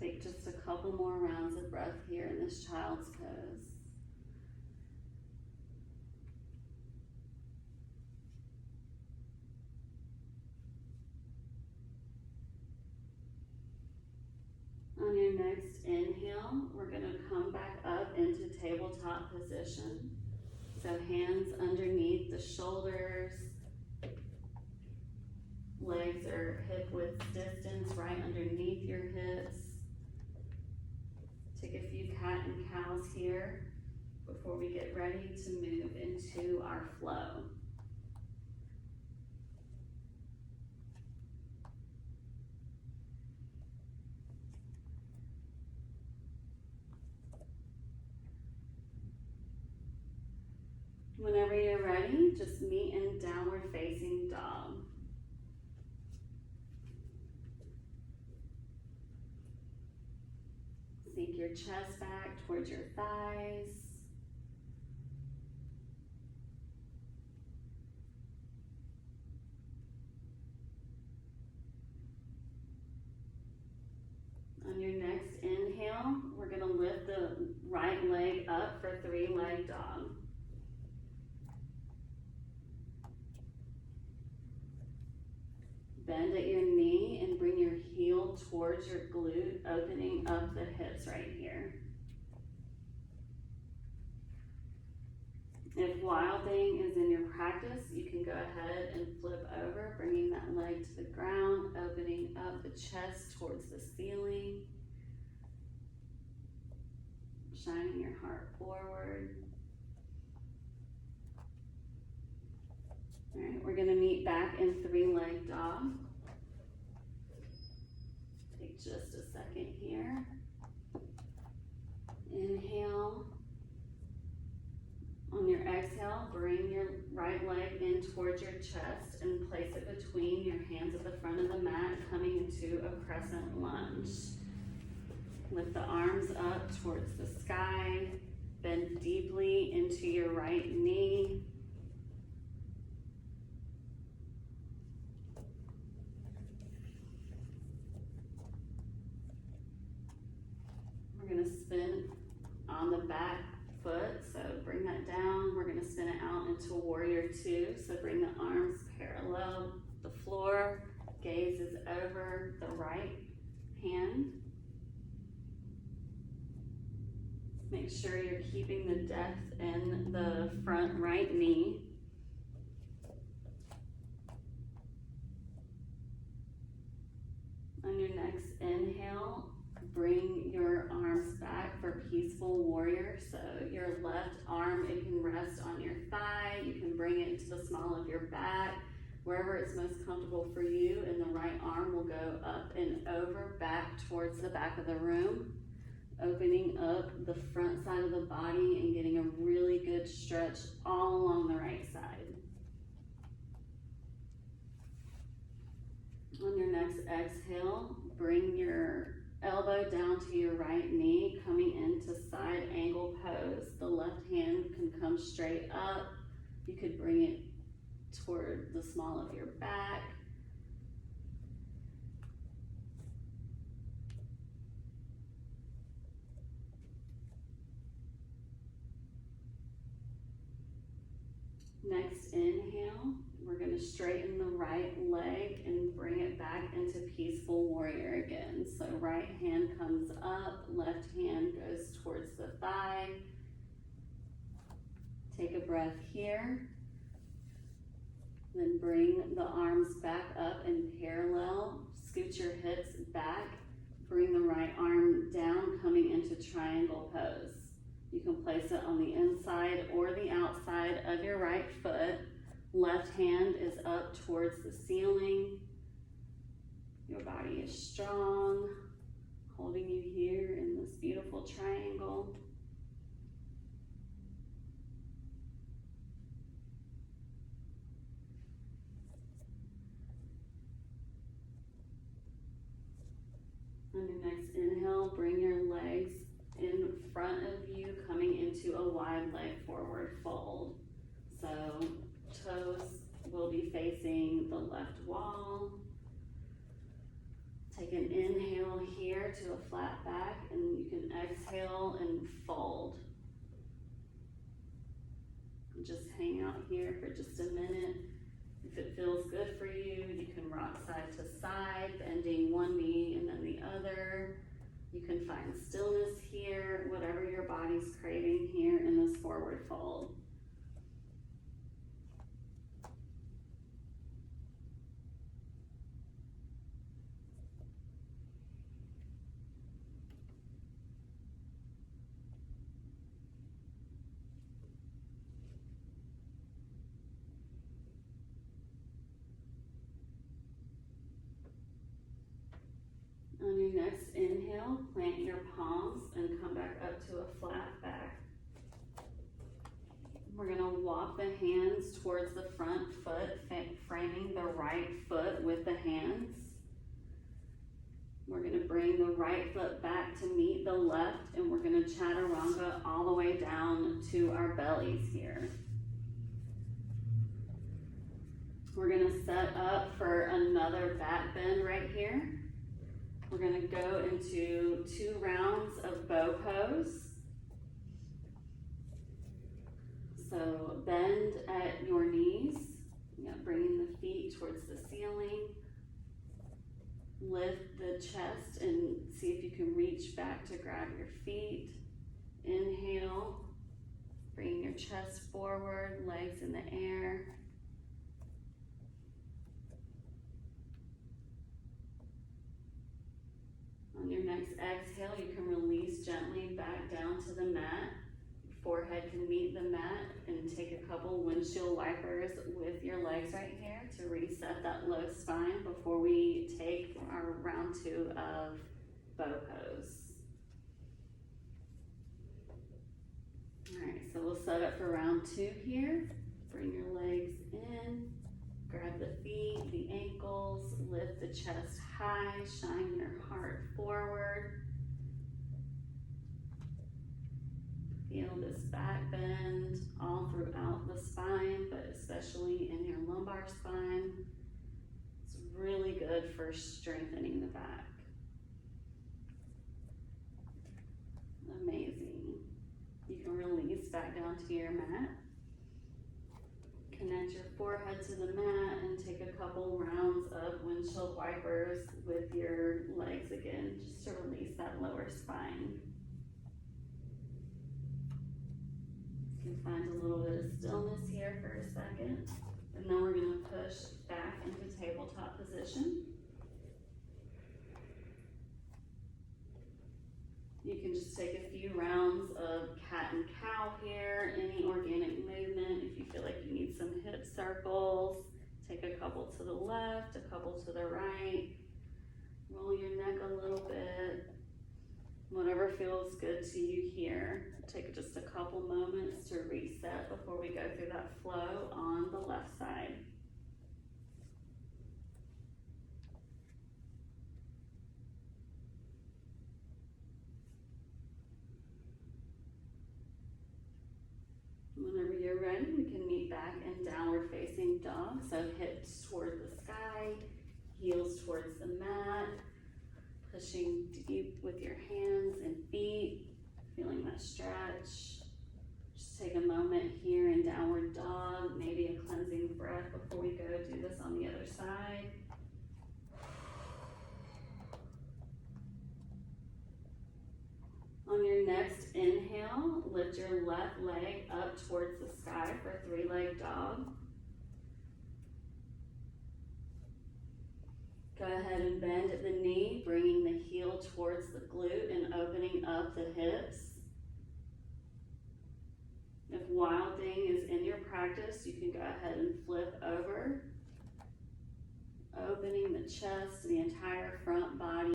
Take just a couple more rounds of breath here in this child's pose. On your next inhale, we're going to come back up into tabletop position. So hands underneath the shoulders, legs are hip width distance right underneath your hips. Take a few cat and cows here before we get ready to move into our flow. Whenever you're ready, just meet in downward facing dog. Sink your chest back towards your thighs. On your next inhale, we're going to lift the right leg up for three-leg dog. Bend at your knee and bring your heel towards your glute, opening up the hips right here. If wilding is in your practice, you can go ahead and flip over, bringing that leg to the ground, opening up the chest towards the ceiling, shining your heart forward. All right, we're going to meet back in three-leg dog. Take just a second here. Inhale. On your exhale, bring your right leg in towards your chest and place it between your hands at the front of the mat, coming into a crescent lunge. Lift the arms up towards the sky. Bend deeply into your right knee. We're going to spin on the back foot, so bring that down. We're going to spin it out into warrior two, so bring the arms parallel the floor, gaze is over the right hand. Make sure you're keeping the depth in the front right knee. On your next inhale, bring your arms back for peaceful warrior. So your left arm, it can rest on your thigh. You can bring it into the small of your back, wherever it's most comfortable for you. And the right arm will go up and over, back towards the back of the room, opening up the front side of the body and getting a really good stretch all along the right side. On your next exhale, bring your elbow down to your right knee, coming into side angle pose. The left hand can come straight up. You could bring it toward the small of your back. Next inhale, we're going to straighten the right leg and bring it back into peaceful warrior again. So right hand comes up, left hand goes towards the thigh. Take a breath here. Then bring the arms back up in parallel. Scoot your hips back. Bring the right arm down, coming into triangle pose. You can place it on the inside or the outside of your right foot. Left hand is up towards the ceiling. Your body is strong, holding you here in this beautiful triangle. On your next inhale, bring your legs in front of you, coming into a wide leg forward fold. So toes will be facing the left wall. Take an inhale here center to a flat back, and you can exhale and fold. Just hang out here for just a minute. If it feels good for you, you can rock side to side, bending one knee and then the other. You can find stillness here, whatever your body's craving here in this forward fold. On your next inhale, plant your palms and come back up to a flat back. We're gonna walk the hands towards the front foot, framing the right foot with the hands. We're gonna bring the right foot back to meet the left, and we're gonna chaturanga all the way down to our bellies here. We're gonna set up for another back bend right here. We're gonna go into 2 rounds of bow pose. So bend at your knees, bringing the feet towards the ceiling. Lift the chest and see if you can reach back to grab your feet. Inhale, bring your chest forward, legs in the air. On your next exhale, you can release gently back down to the mat. Forehead can meet the mat, and take a couple windshield wipers with your legs right here to reset that low spine before we take our round 2 of bow pose. All right, so we'll set up for round 2 here. Bring your legs in, grab the feet, the ankles, lift the chest high, shine your heart forward. Feel this back bend all throughout the spine, but especially in your lumbar spine. It's really good for strengthening the back. Amazing. You can release back down to your mat. Connect your forehead to the mat and take a couple rounds of windshield wipers with your legs again, just to release that lower spine. You can find a little bit of stillness here for a second, and then we're going to push back into tabletop position. You can just take a few rounds of cat and cow here, any organic movement. If you feel like you need some hip circles, take a couple to the left, a couple to the right. Roll your neck a little bit. Whatever feels good to you here. Take just a couple moments to reset before we go through that flow on the left side. Whenever you're ready, we can meet back in downward facing dog. So hips toward the sky, heels towards the mat, pushing deep with your hands and feet, feeling that stretch. Just take a moment here in downward dog, maybe a cleansing breath before we go do this on the other side. On your next inhale, lift your left leg up towards the sky for 3-leg dog. Go ahead and bend at the knee, bringing the heel towards the glute and opening up the hips. If wilding is in your practice, you can go ahead and flip over, opening the chest, the entire front body.